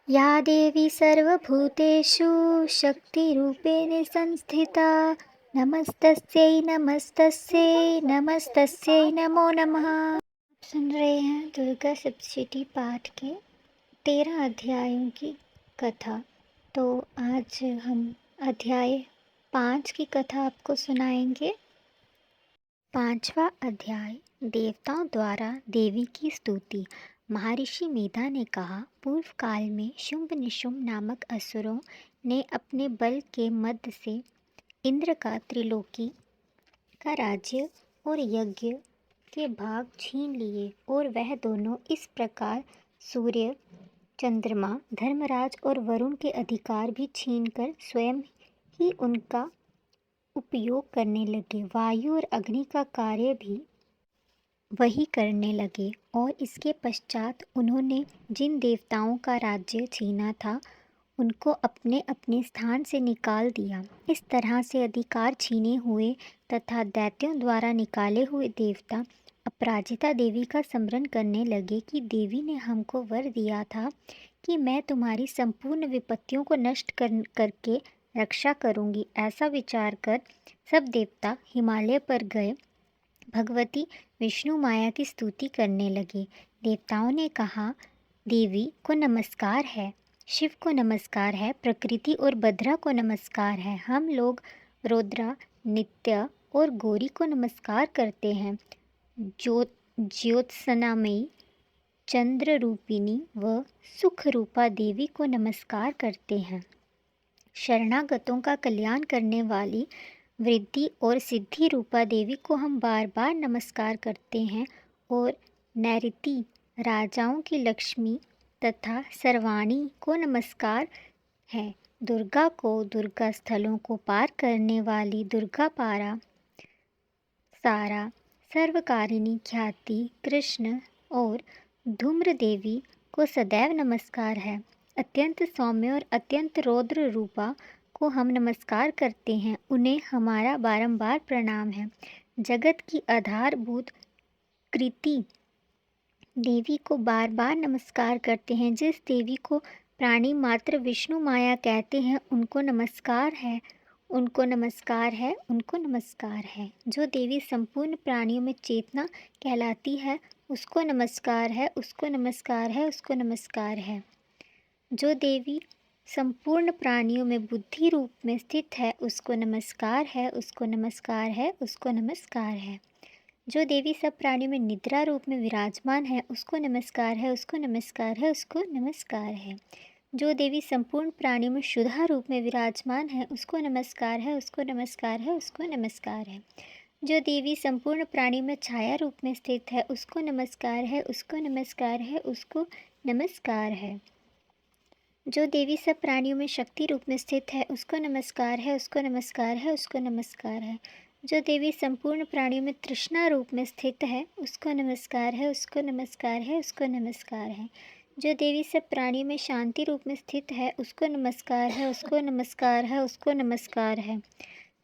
या देवी सर्वभूतेषु शक्तिरूपेण संस्थिता नमस्तस्यै नमस्तस्यै नमस्तस्यै नमो नमः। सुन रहे हैं दुर्गा सप्तशती पाठ के 13 अध्यायों की कथा। तो आज हम अध्याय 5 की कथा आपको सुनाएंगे। 5वां अध्याय, देवताओं द्वारा देवी की स्तुति। महर्षि मेधा ने कहा, पूर्व काल में शुंभ निशुंभ नामक असुरों ने अपने बल के मद से इंद्र का त्रिलोकी का राज्य और यज्ञ के भाग छीन लिए और वह दोनों इस प्रकार सूर्य, चंद्रमा, धर्मराज और वरुण के अधिकार भी छीनकर स्वयं ही उनका उपयोग करने लगे। वायु और अग्नि का कार्य भी वही करने लगे और इसके पश्चात उन्होंने जिन देवताओं का राज्य छीना था उनको अपने अपने स्थान से निकाल दिया। इस तरह से अधिकार छीने हुए तथा दैत्यों द्वारा निकाले हुए देवता अपराजिता देवी का स्मरण करने लगे कि देवी ने हमको वर दिया था कि मैं तुम्हारी संपूर्ण विपत्तियों को नष्ट करके रक्षा करूंगी। ऐसा विचार कर सब देवता हिमालय पर गए भगवती विष्णु माया की स्तुति करने लगे। देवताओं ने कहा, देवी को नमस्कार है, शिव को नमस्कार है, प्रकृति और भद्रा को नमस्कार है। हम लोग रुद्रा, नित्य और गौरी को नमस्कार करते हैं। ज्योत्सनामयी, चंद्र रूपिणी व सुख रूपा देवी को नमस्कार करते हैं। शरणागतों का कल्याण करने वाली वृद्धि और सिद्धि रूपा देवी को हम बार बार नमस्कार करते हैं। और नैऋति, राजाओं की लक्ष्मी तथा सर्वाणी को नमस्कार है। दुर्गा को दुर्गा स्थलों को पार करने वाली दुर्गा पारा, सारा, सर्वकारिणी ख्याति, कृष्ण और धूम्र देवी को सदैव नमस्कार है। अत्यंत सौम्य और अत्यंत रौद्र रूपा को हम नमस्कार करते हैं, उन्हें हमारा बारंबार प्रणाम है। जगत की आधारभूत कृति देवी को बार बार नमस्कार करते हैं। जिस देवी को प्राणी मात्र विष्णु माया कहते हैं उनको नमस्कार है, उनको नमस्कार है, उनको नमस्कार है। जो देवी संपूर्ण प्राणियों में चेतना कहलाती है उसको नमस्कार है, उसको नमस्कार है, उसको नमस्कार है। जो देवी संपूर्ण प्राणियों में बुद्धि रूप में स्थित है उसको नमस्कार है, उसको नमस्कार है, उसको नमस्कार है। जो देवी सब प्राणियों में निद्रा रूप में विराजमान है उसको नमस्कार है, उसको नमस्कार है, उसको नमस्कार है। जो देवी संपूर्ण प्राणियों में शुद्धा रूप में विराजमान है उसको नमस्कार है, उसको नमस्कार है, उसको नमस्कार है। जो देवी संपूर्ण प्राणियों में छाया रूप में स्थित है उसको नमस्कार है, उसको नमस्कार है, उसको नमस्कार है। जो देवी सब प्राणियों में शक्ति रूप में स्थित है उसको नमस्कार है, उसको नमस्कार है, उसको नमस्कार है। जो देवी संपूर्ण प्राणियों में तृष्णा रूप में स्थित है उसको नमस्कार है, उसको नमस्कार है, उसको नमस्कार है। जो देवी सब प्राणियों में शांति रूप में स्थित है उसको नमस्कार है, उसको नमस्कार है, उसको नमस्कार है।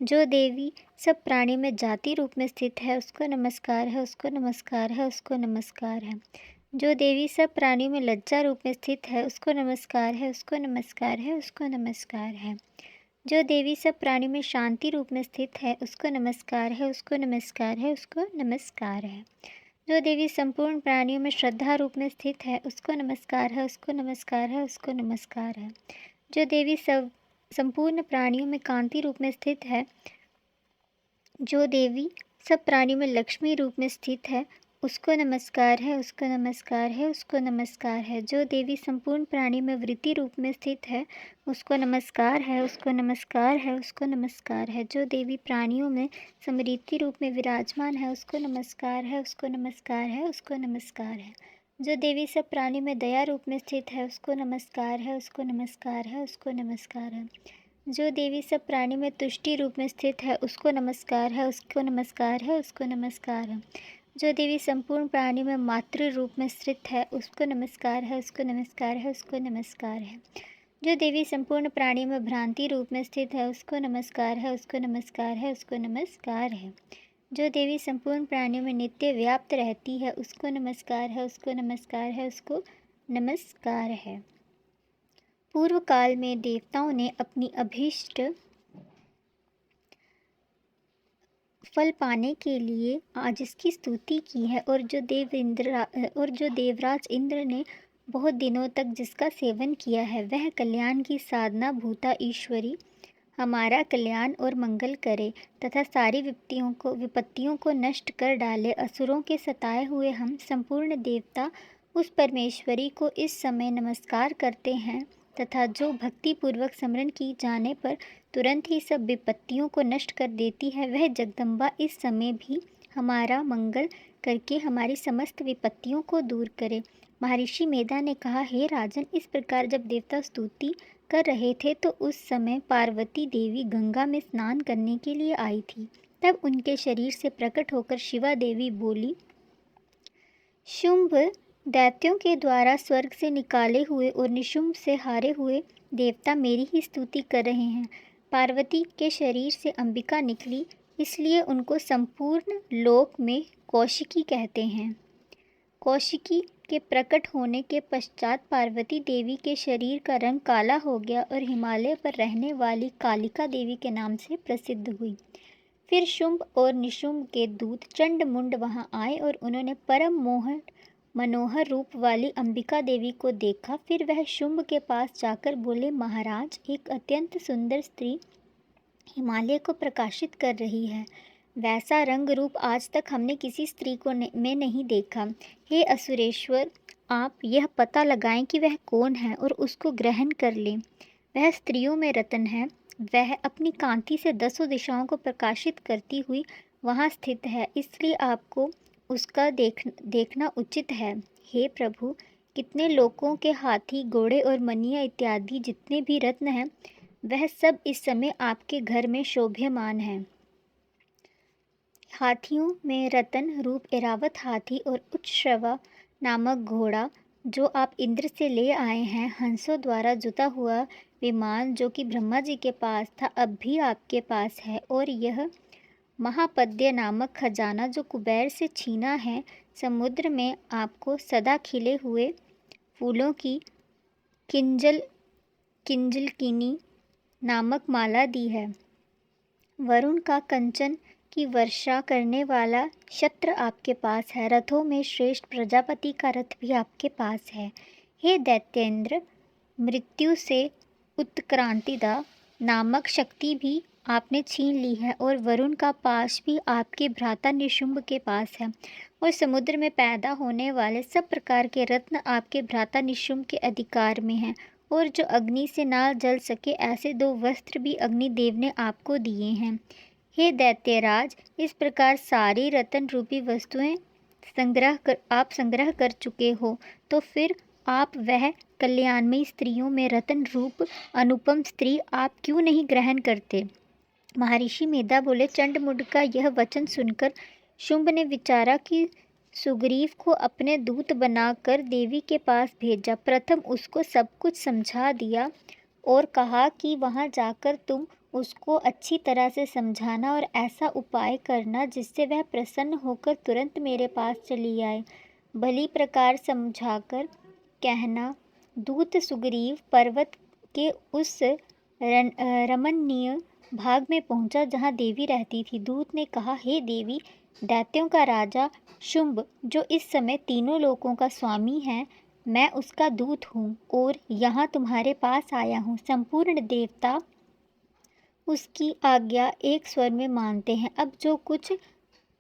जो देवी सब प्राणियों में जाति रूप में स्थित है उसको नमस्कार है, उसको नमस्कार है, उसको नमस्कार है। जो देवी सब प्राणियों में लज्जा रूप में स्थित है उसको नमस्कार है, उसको नमस्कार है, उसको नमस्कार है। जो देवी सब प्राणियों में शांति रूप में स्थित है उसको नमस्कार है, उसको नमस्कार है, उसको नमस्कार है। जो देवी संपूर्ण प्राणियों में श्रद्धा रूप में स्थित है उसको नमस्कार है, उसको नमस्कार है, उसको नमस्कार है। जो देवी संपूर्ण प्राणियों में कांति रूप में स्थित है, जो देवी सब प्राणियों में लक्ष्मी रूप में स्थित है उसको नमस्कार है, उसको नमस्कार है, उसको नमस्कार है। जो देवी संपूर्ण प्राणी में वृत्ति रूप में स्थित है उसको नमस्कार है, उसको नमस्कार है, उसको नमस्कार है। जो देवी प्राणियों में समृद्धि रूप में विराजमान है उसको नमस्कार है, उसको नमस्कार है, उसको नमस्कार है। जो देवी सब प्राणी में दया रूप में स्थित है उसको नमस्कार है, उसको नमस्कार है, उसको नमस्कार है। जो देवी सब प्राणी में तुष्टि रूप में स्थित है उसको नमस्कार है, उसको नमस्कार है, उसको नमस्कार है। जो देवी संपूर्ण प्राणी में मातृ रूप में स्थित है उसको नमस्कार है, उसको नमस्कार है, उसको नमस्कार है। जो देवी संपूर्ण प्राणी में भ्रांति रूप में स्थित है उसको नमस्कार है, उसको नमस्कार है, उसको नमस्कार है। जो देवी संपूर्ण प्राणियों में नित्य व्याप्त रहती है उसको नमस्कार है, उसको नमस्कार है, उसको नमस्कार है। पूर्व काल में देवताओं ने अपनी अभीष्ट फल पाने के लिए आज इसकी स्तुति की है, और जो देवराज इंद्र ने बहुत दिनों तक जिसका सेवन किया है, वह कल्याण की साधना भूता ईश्वरी हमारा कल्याण और मंगल करे तथा सारी विपत्तियों को नष्ट कर डाले। असुरों के सताए हुए हम संपूर्ण देवता उस परमेश्वरी को इस समय नमस्कार करते हैं तथा जो भक्ति पूर्वक स्मरण की जाने पर तुरंत ही सब विपत्तियों को नष्ट कर देती है, वह जगदम्बा इस समय भी हमारा मंगल करके हमारी समस्त विपत्तियों को दूर करे। महर्षि मेधा ने कहा, हे राजन, इस प्रकार जब देवता स्तुति कर रहे थे तो उस समय पार्वती देवी गंगा में स्नान करने के लिए आई थी। तब उनके शरीर से प्रकट होकर शिवा देवी बोली, शुंभ दैत्यों के द्वारा स्वर्ग से निकाले हुए और निशुंभ से हारे हुए देवता मेरी ही स्तुति कर रहे हैं। पार्वती के शरीर से अंबिका निकली, इसलिए उनको संपूर्ण लोक में कौशिकी कहते हैं। कौशिकी के प्रकट होने के पश्चात पार्वती देवी के शरीर का रंग काला हो गया और हिमालय पर रहने वाली कालिका देवी के नाम से प्रसिद्ध हुई। फिर शुंभ और निशुंभ के दूत चंड मुंड वहां आए और उन्होंने परम मनोहर रूप वाली अंबिका देवी को देखा। फिर वह शुंभ के पास जाकर बोले, महाराज, एक अत्यंत सुंदर स्त्री हिमालय को प्रकाशित कर रही है। वैसा रंग रूप आज तक हमने किसी स्त्री में नहीं देखा। हे असुरेश्वर, आप यह पता लगाएं कि वह कौन है और उसको ग्रहण कर लें। वह स्त्रियों में रतन है। वह अपनी कांति से 10 दिशाओं को प्रकाशित करती हुई वहाँ स्थित है, इसलिए आपको उसका देखना उचित है। हे प्रभु, कितने लोगों के हाथी, घोड़े और मनिया इत्यादि जितने भी रत्न हैं, वह सब इस समय आपके घर में शोभ्यमान हैं। हाथियों में रतन रूप ऐरावत हाथी और उच्चश्रवा नामक घोड़ा जो आप इंद्र से ले आए हैं, हंसों द्वारा जुता हुआ विमान जो कि ब्रह्मा जी के पास था, अब भी आपके पास है, और यह महापद्य नामक खजाना जो कुबेर से छीना है, समुद्र में आपको सदा खिले हुए फूलों की किंजलकिनी नामक माला दी है। वरुण का कंचन की वर्षा करने वाला शस्त्र आपके पास है। रथों में श्रेष्ठ प्रजापति का रथ भी आपके पास है। हे दैत्येंद्र, मृत्यु से उत्क्रांतिदा नामक शक्ति भी आपने छीन ली है, और वरुण का पाश भी आपके भ्राता निशुंभ के पास है, और समुद्र में पैदा होने वाले सब प्रकार के रत्न आपके भ्राता निशुंभ के अधिकार में हैं, और जो अग्नि से ना जल सके ऐसे 2 वस्त्र भी अग्निदेव ने आपको दिए हैं। हे दैत्यराज, इस प्रकार सारी रतन रूपी वस्तुएं आप संग्रह कर चुके हो, तो फिर आप वह कल्याणमयी स्त्रियों में रतन रूप अनुपम स्त्री आप क्यों नहीं ग्रहण करते? महर्षि मेधा बोले, चंडमुंड का यह वचन सुनकर शुंभ ने विचारा कि सुग्रीव को अपने दूत बनाकर देवी के पास भेजा। प्रथम उसको सब कुछ समझा दिया और कहा कि वहां जाकर तुम उसको अच्छी तरह से समझाना और ऐसा उपाय करना जिससे वह प्रसन्न होकर तुरंत मेरे पास चली आए। भली प्रकार समझाकर कहना। दूत सुग्रीव पर्वत के उस रमणीय भाग में पहुंचा जहां देवी रहती थी। दूत ने कहा, हे देवी, दैत्यों का राजा शुंभ जो इस समय तीनों लोकों का स्वामी है, मैं उसका दूत हूँ और यहाँ तुम्हारे पास आया हूँ। संपूर्ण देवता उसकी आज्ञा एक स्वर में मानते हैं। अब जो कुछ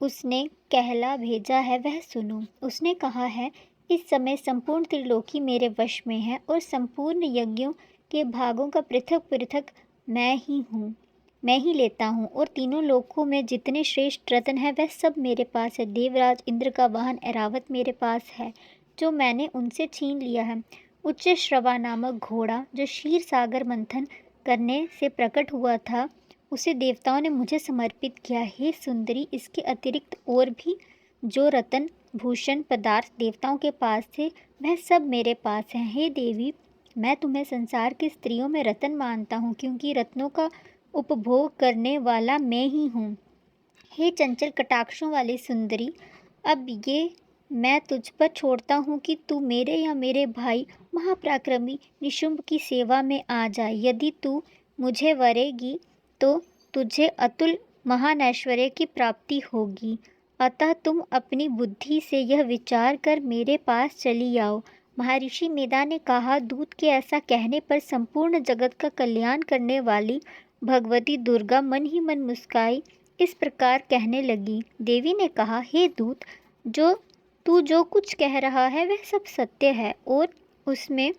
उसने कहला भेजा है वह सुनो। उसने कहा है, इस समय संपूर्ण त्रिलोकी मेरे वश में है और संपूर्ण यज्ञों के भागों का पृथक पृथक मैं ही लेता हूँ, और तीनों लोकों में जितने श्रेष्ठ रत्न हैं वह सब मेरे पास है। देवराज इंद्र का वाहन ऐरावत मेरे पास है जो मैंने उनसे छीन लिया है। उच्च श्रवा नामक घोड़ा जो क्षीर सागर मंथन करने से प्रकट हुआ था, उसे देवताओं ने मुझे समर्पित किया। हे सुंदरी, इसके अतिरिक्त और भी जो रतन भूषण पदार्थ देवताओं के पास थे वह सब मेरे पास हैं। हे देवी, मैं तुम्हें संसार की स्त्रियों में रतन मानता हूँ, क्योंकि रत्नों का उपभोग करने वाला मैं ही हूँ। हे चंचल कटाक्षों वाली सुंदरी, अब ये मैं तुझ पर छोड़ता हूँ कि तू मेरे या मेरे भाई महापराक्रमी निशुंभ की सेवा में आ जाए। यदि तू मुझे वरेगी तो तुझे अतुल महान ऐश्वर्य की प्राप्ति होगी। अतः तुम अपनी बुद्धि से यह विचार कर मेरे पास चली आओ। महर्षि मेधा ने कहा, दूत के ऐसा कहने पर संपूर्ण जगत का कल्याण करने वाली भगवती दुर्गा मन ही मन मुस्काई इस प्रकार कहने लगी। देवी ने कहा, हे दूत, तू जो कुछ कह रहा है वह सब सत्य है और उसमें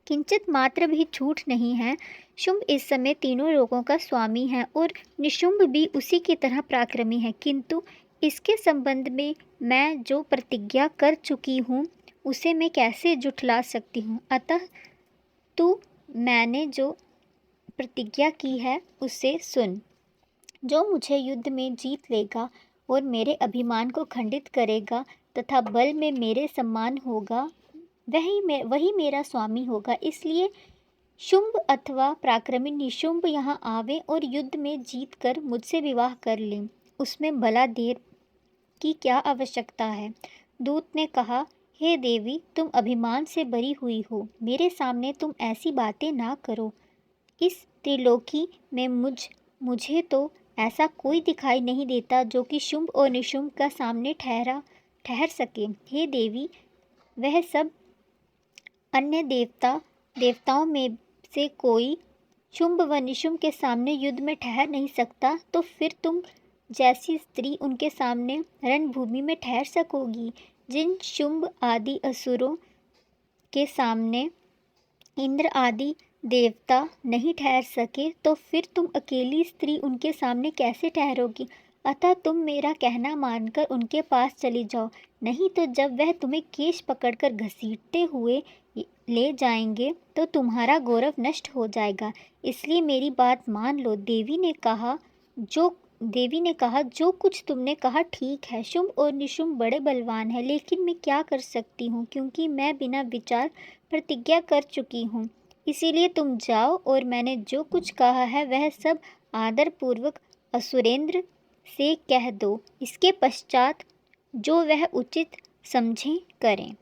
किंचित मात्र भी झूठ नहीं है। शुंभ इस समय तीनों लोगों का स्वामी है और निशुंभ भी उसी की तरह पराक्रमी है, किंतु इसके संबंध में मैं जो प्रतिज्ञा कर चुकी हूँ उसे मैं कैसे जुठला सकती हूँ। अतः तू मैंने जो प्रतिज्ञा की है उसे सुन। जो मुझे युद्ध में जीत लेगा और मेरे अभिमान को खंडित करेगा तथा बल में मेरे समान होगा वही मेरा स्वामी होगा। इसलिए शुंभ अथवा पराक्रमी निशुंभ यहाँ आवे और युद्ध में जीत कर मुझसे विवाह कर लें। उसमें भला देर की क्या आवश्यकता है। दूत ने कहा, हे देवी, तुम अभिमान से भरी हुई हो, मेरे सामने तुम ऐसी बातें ना करो। इस त्रिलोकी में मुझे तो ऐसा कोई दिखाई नहीं देता जो कि शुंभ और निशुंभ का सामने ठहर सके। हे देवी, वह सब अन्य देवताओं में से कोई शुंभ व निशुंभ के सामने युद्ध में ठहर नहीं सकता, तो फिर तुम जैसी स्त्री उनके सामने रणभूमि में ठहर सकोगी। जिन शुंभ आदि असुरों के सामने इंद्र आदि देवता नहीं ठहर सके, तो फिर तुम अकेली स्त्री उनके सामने कैसे ठहरोगी। अतः तुम मेरा कहना मानकर उनके पास चली जाओ, नहीं तो जब वह तुम्हें केश पकड़कर घसीटते हुए ले जाएंगे तो तुम्हारा गौरव नष्ट हो जाएगा। इसलिए मेरी बात मान लो। देवी ने कहा, जो कुछ तुमने कहा ठीक है। शुंभ और निशुंभ बड़े बलवान हैं, लेकिन मैं क्या कर सकती हूँ, क्योंकि मैं बिना विचार प्रतिज्ञा कर चुकी हूँ। इसीलिए तुम जाओ और मैंने जो कुछ कहा है वह सब आदरपूर्वक असुरेंद्र से कह दो। इसके पश्चात जो वह उचित समझें करें।